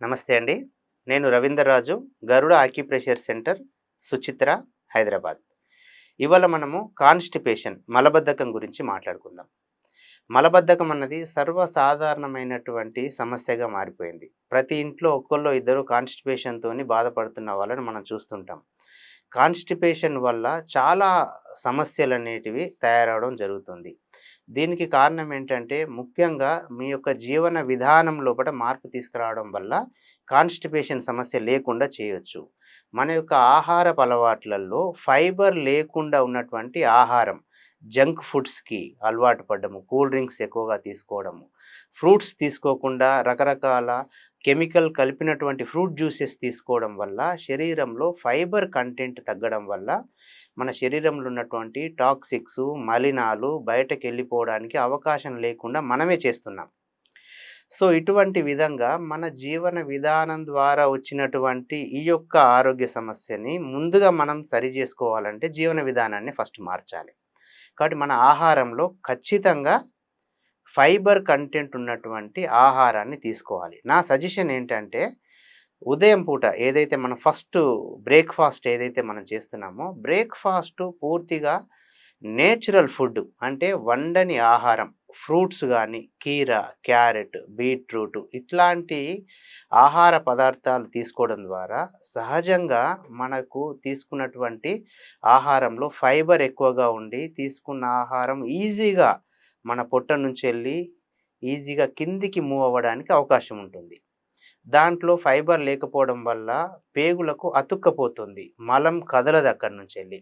నమస్తే అండి. నేను రవీందర్ రాజు, గరుడ ఆక్యుప్రెషర్ సెంటర్, సుచిత్ర, హైదరాబాద్. ఇవాళ మనము కాన్‌స్టిపేషన్ మలబద్ధకం గురించి మాట్లాడుకుందాం. మలబద్ధకం అన్నది సర్వసాధారణమైనటువంటి సమస్యగా మారిపోయింది. ప్రతి ఇంట్లో ఒక్కళ్ళో ఇద్దరు కాన్‌స్టిపేషన్‌తోని బాధపడుతున్న వాళ్ళని మనం చూస్తుంటాం. కాన్‌స్టిపేషన్ వల్ల చాలా సమస్యలనేటివి తయారవ్వడం జరుగుతుంది. దీనికి కారణం ఏంటంటే, ముఖ్యంగా మీ యొక్క జీవన విధానం లోపట మార్పు తీసుకురావడం వల్ల కాన్‌స్టిపేషన్ సమస్య లేకుండా చేయొచ్చు. మన యొక్క ఆహారపు అలవాట్లల్లో ఫైబర్ లేకుండా ఉన్నటువంటి ఆహారం, జంక్ ఫుడ్స్‌కి అలవాటు పడ్డము, కూల్ డ్రింక్స్ ఎక్కువగా తీసుకోవడము, ఫ్రూట్స్ తీసుకోకుండా రకరకాల కెమికల్ కలిపినటువంటి ఫ్రూట్ జ్యూసెస్ తీసుకోవడం వల్ల శరీరంలో ఫైబర్ కంటెంట్ తగ్గడం వల్ల మన శరీరంలో ఉన్నటువంటి టాక్సిక్స్, మలినాలు బయటకెళ్ళిపోవడానికి అవకాశం లేకుండా మనమే చేస్తున్నాం. సో, ఇటువంటి విధంగా మన జీవన విధానం ద్వారా వచ్చినటువంటి ఈ యొక్క ఆరోగ్య సమస్యని ముందుగా మనం సరిజేసుకోవాలంటే జీవన విధానాన్ని ఫస్ట్ మార్చాలి. కాబట్టి మన ఆహారంలో ఖచ్చితంగా ఫైబర్ కంటెంట్ ఉన్నటువంటి ఆహారాన్ని తీసుకోవాలి. నా సజెషన్ ఏంటంటే, ఉదయం పూట ఏదైతే మనం ఫస్ట్ బ్రేక్‌ఫాస్ట్ ఏదైతే మనం చేస్తున్నామో, బ్రేక్‌ఫాస్టు పూర్తిగా నేచురల్ ఫుడ్ అంటే వండని ఆహారం, ఫ్రూట్స్ గానీ, కీర, క్యారెట్, బీట్రూట్ ఇట్లాంటి ఆహార పదార్థాలు తీసుకోవడం ద్వారా సహజంగా మనకు తీసుకున్నటువంటి ఆహారంలో ఫైబర్ ఎక్కువగా ఉండి, తీసుకున్న ఆహారం ఈజీగా మన పొట్ట నుంచెళ్ళి ఈజీగా కిందికి మూవ్ అవ్వడానికి అవకాశం ఉంటుంది. దాంట్లో ఫైబర్ లేకపోవడం వల్ల పేగులకు అతుక్కపోతుంది. మలం కదలదు అక్కడి నుంచెళ్ళి.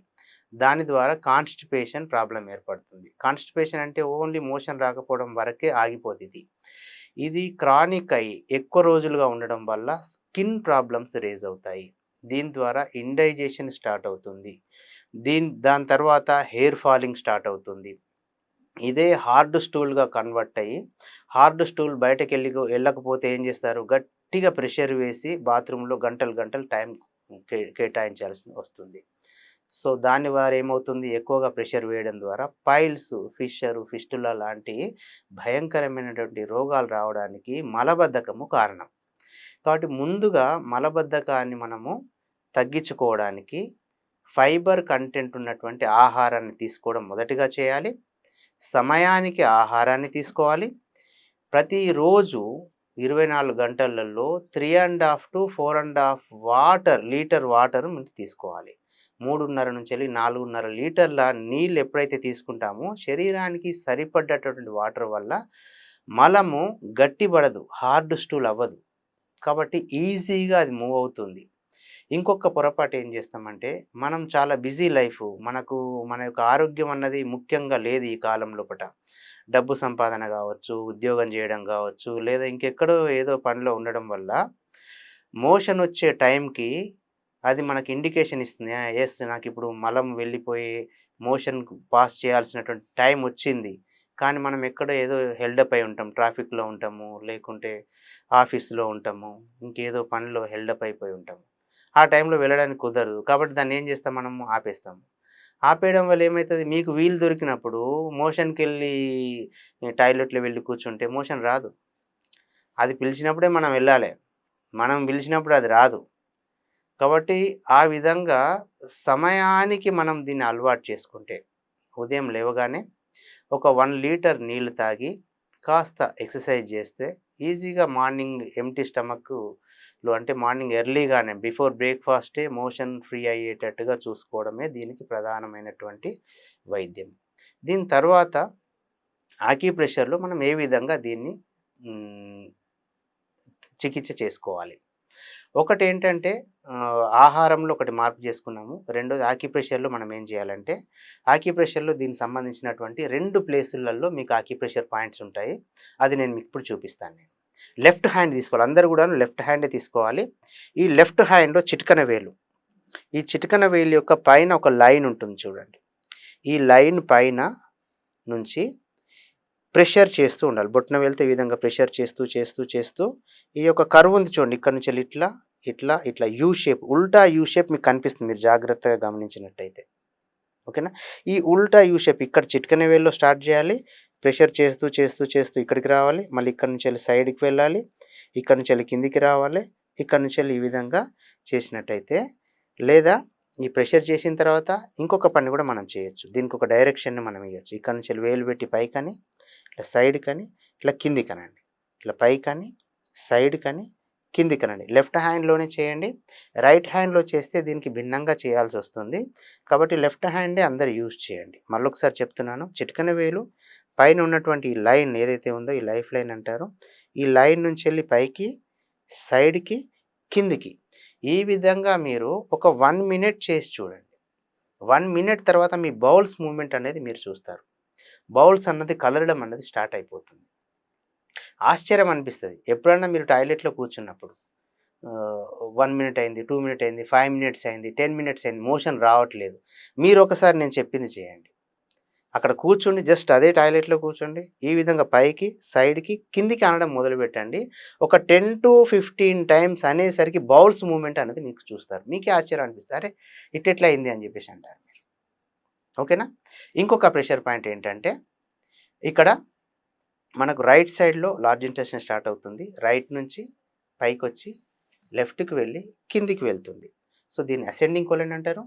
దాని ద్వారా కాన్‌స్టిపేషన్ ప్రాబ్లమ్ ఏర్పడుతుంది. కాన్‌స్టిపేషన్ అంటే ఓన్లీ మోషన్ రాకపోవడం వరకే ఆగిపోదిది. ఇది క్రానిక్ అయ్యి ఎక్కువ రోజులుగా ఉండడం వల్ల స్కిన్ ప్రాబ్లమ్స్ రైజ్ అవుతాయి. దీని ద్వారా ఇండైజెషన్ స్టార్ట్ అవుతుంది. దాని తర్వాత హెయిర్ ఫాలింగ్ స్టార్ట్ అవుతుంది. ఇదే హార్డ్ స్టూల్‌గా కన్వర్ట్ అయ్యి, హార్డ్ స్టూల్ ఎళ్ళకపోతే ఏం చేస్తారు? గట్టిగా ప్రెషర్ వేసి బాత్రూమ్‌లో గంటలు గంటలు టైం కేటాయించాల్సి వస్తుంది. సో, దాని ద్వారా ఏమవుతుంది? ఎక్కువగా ప్రెషర్ వేయడం ద్వారా పైల్స్, ఫిస్టులా లాంటి భయంకరమైనటువంటి రోగాలు రావడానికి మలబద్ధకము కారణం. కాబట్టి ముందుగా మలబద్ధకాన్ని మనము తగ్గించుకోవడానికి ఫైబర్ కంటెంట్ ఉన్నటువంటి ఆహారాన్ని తీసుకోవడం మొదటిగా చేయాలి. సమయానికి ఆహారాన్ని తీసుకోవాలి. ప్రతిరోజు 24 గంటలలో 3.5-4.5 లీటర్ వాటర్ మనం తీసుకోవాలి. 3.5-4.5 లీటర్ల నీళ్ళు ఎప్పుడైతే తీసుకుంటామో శరీరానికి సరిపడ్డటువంటి వాటర్ వల్ల మలము గట్టిపడదు, హార్డ్ స్టూల్ అవ్వదు. కాబట్టి ఈజీగా అది మూవ్ అవుతుంది. ఇంకొక పొరపాటు ఏం చేస్తామంటే, మనం చాలా బిజీ లైఫు. మన యొక్క ఆరోగ్యం అన్నది ముఖ్యంగా లేదు ఈ కాలం లోపట. డబ్బు సంపాదన కావచ్చు, ఉద్యోగం చేయడం కావచ్చు, లేదా ఇంకెక్కడో ఏదో పనిలో ఉండడం వల్ల మోషన్ వచ్చే టైంకి అది మనకి ఇండికేషన్ ఇస్తుంది. యెస్, నాకిప్పుడు మలం వెళ్ళిపోయి మోషన్ పాస్ చేయాల్సినటువంటి టైం వచ్చింది. కానీ మనం ఎక్కడో ఏదో హెల్డప్ అయి ఉంటాం. ట్రాఫిక్‌లో ఉంటాము, లేకుంటే ఆఫీస్‌లో ఉంటాము, ఇంకేదో పనిలో హెల్డప్ అయిపోయి ఉంటాము. ఆ టైంలో వెళ్ళడానికి కుదరదు. కాబట్టి దాన్ని ఏం చేస్తాం, మనము ఆపేస్తాం. ఆపేయడం వల్ల ఏమైతది, మీకు వీలు దొరికినప్పుడు మోషన్‌కెళ్ళి టాయిలెట్‌లో వెళ్లి కూర్చుంటే మోషన్ రాదు. అది పిలిచినప్పుడే మనం వెళ్ళాలి. మనం పిలిచినప్పుడు అది రాదు. కాబట్టి ఆ విధంగా సమయానికి మనం దీన్ని అలవాటు చేసుకుంటే, ఉదయం లేవగానే ఒక 1 లీటర్ నీళ్లు తాగి కాస్త ఎక్సర్సైజ్ చేస్తే ఈజీగా మార్నింగ్ ఎంప్టీ స్టమక్‌లో అంటే మార్నింగ్ ఎర్లీగానే బిఫోర్ బ్రేక్‌ఫాస్టే మోషన్ ఫ్రీ అయ్యేటట్టుగా చూసుకోవడమే దీనికి ప్రధానమైనటువంటి వైద్యం. దీని తర్వాత ఆక్యుప్రెషర్‌లో మనం ఏ విధంగా దీన్ని హ్మ్, చికిత్స చేసుకోవాలి. ఒకటేంటంటే ఆహారంలో ఒకటి మార్పు చేసుకున్నాము. రెండోది ఆక్యుప్రెషర్‌లో మనం ఏం చేయాలంటే, ఆక్యుప్రెషర్‌లో దీనికి సంబంధించినటువంటి 2 ప్లేసులలో మీకు ఆక్యుప్రెషర్ పాయింట్స్ ఉంటాయి. అది నేను మీకు ఇప్పుడు చూపిస్తాను నేను. లెఫ్ట్ హ్యాండ్ తీసుకోవాలి. అందరూ కూడాను లెఫ్ట్ హ్యాండే తీసుకోవాలి. ఈ లెఫ్ట్ హ్యాండ్‌లో చిటికెన వేలు. ఈ చిటికెన వేలు యొక్క పైన ఒక లైన్ ఉంటుంది చూడండి. ఈ లైన్ పైన నుంచి ప్రెషర్ చేస్తూ ఉండాలి. బొటన వేలుతో ఈ విధంగా ప్రెషర్ చేస్తూ ఈ యొక్క కర్వ్ ఉంది చూడండి. ఇక్కడ నుంచెల్లి ఇట్లా యూ షేప్, ఉల్టా యూ షేప్ మీకు కనిపిస్తుంది మీరు జాగ్రత్తగా గమనించినట్టయితే. ఓకేనా? ఈ ఉల్టా యూ షేప్ ఇక్కడ చిటికెన వేలులో స్టార్ట్ చేయాలి. ప్రెషర్ చేస్తూ ఇక్కడికి రావాలి. మళ్ళీ ఇక్కడి నుంచెల్లి సైడ్‌కి వెళ్ళాలి. ఇక్కడ నుంచి వెళ్ళి కిందికి రావాలి, ఇక్కడ నుంచి వెళ్ళి ఈ విధంగా చేసినట్టయితే, లేదా ఈ ప్రెషర్ చేసిన తర్వాత ఇంకొక పని కూడా మనం చేయొచ్చు. దీనికి ఒక డైరెక్షన్ని మనం ఇవ్వచ్చు. ఇక్కడ నుంచి వెళ్ళి వేలు పెట్టి పైకని, ఇట్లా సైడ్కని, ఇట్లా కిందికనండి, ఇట్లా పైకని, సైడ్కని, కిందికనండి. లెఫ్ట్ హ్యాండ్లోనే చేయండి. రైట్ హ్యాండ్లో చేస్తే దీనికి భిన్నంగా చేయాల్సి వస్తుంది. కాబట్టి లెఫ్ట్ హ్యాండే అందరు యూజ్ చేయండి. మళ్ళొకసారి చెప్తున్నాను, చిటికెన వేలు పైన ఉన్నటువంటి ఈ లైన్ ఏదైతే ఉందో ఈ లైఫ్ లైన్ అంటారు. ఈ లైన్ నుంచి వెళ్ళి పైకి, సైడ్కి, కిందికి ఈ విధంగా మీరు ఒక 1 మినిట్ చేసి చూడండి. 1 మినిట్ తర్వాత మీ బౌల్స్ మూవ్మెంట్ అనేది మీరు చూస్తారు. బౌల్స్ అన్నది కదలడం అన్నది స్టార్ట్ అయిపోతుంది. ఆశ్చర్యం అనిపిస్తుంది. ఎప్పుడన్నా మీరు టాయిలెట్లో కూర్చున్నప్పుడు 1 మినిట్ అయింది, 2 మినిట్ అయింది, 5 మినిట్స్ అయింది, 10 మినిట్స్ అయింది, మోషన్ రావట్లేదు. మీరు ఒకసారి నేను చెప్పింది చేయండి. అక్కడ కూర్చోండి, జస్ట్ అదే టాయిలెట్లో కూర్చోండి. ఈ విధంగా పైకి, సైడ్కి, కిందికి అనడం మొదలుపెట్టండి. ఒక 10 to 15 టైమ్స్ అనేసరికి బౌల్స్ మూవ్మెంట్ అనేది మీకు చూస్తారు. మీకే ఆశ్చర్యం అనిపిస్తుంది, అరే ఇట్టెట్లా అయింది అని చెప్పేసి అంటారు మీరు. ఓకేనా? ఇంకొక ప్రెషర్ పాయింట్ ఏంటంటే, ఇక్కడ మనకు రైట్ సైడ్లో లార్జ్ ఇంటెస్టైన్ స్టార్ట్ అవుతుంది. రైట్ నుంచి పైకి వచ్చి లెఫ్ట్కి వెళ్ళి కిందికి వెళ్తుంది. సో దీన్ని అసెండింగ్ కొలన్ అంటారు,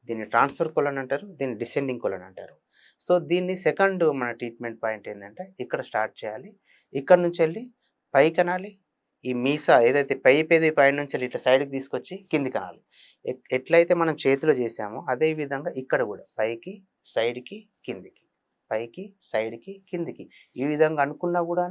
దీన్ని ట్రాన్స్ఫర్ కొలన్ అంటారు, దీన్ని డిసెండింగ్ కొలన్ అంటారు. సో దీన్ని సెకండ్ మన ట్రీట్మెంట్ పాయింట్ ఏంటంటే, ఇక్కడ స్టార్ట్ చేయాలి, ఇక్కడ నుంచి వెళ్ళి పైకి అనాలి. ఈ మీసా ఏదైతే పెదవి పైన నుంచి వెళ్ళి ఇట్లా సైడ్కి తీసుకొచ్చి కిందికి అనాలి. ఎట్లయితే మనం చేతిలో చేసామో అదే విధంగా ఇక్కడ కూడా పైకి, సైడ్కి, కిందికి, పైకి, సైడ్కి, కిందికి ఈ విధంగా అనుకున్నా కూడా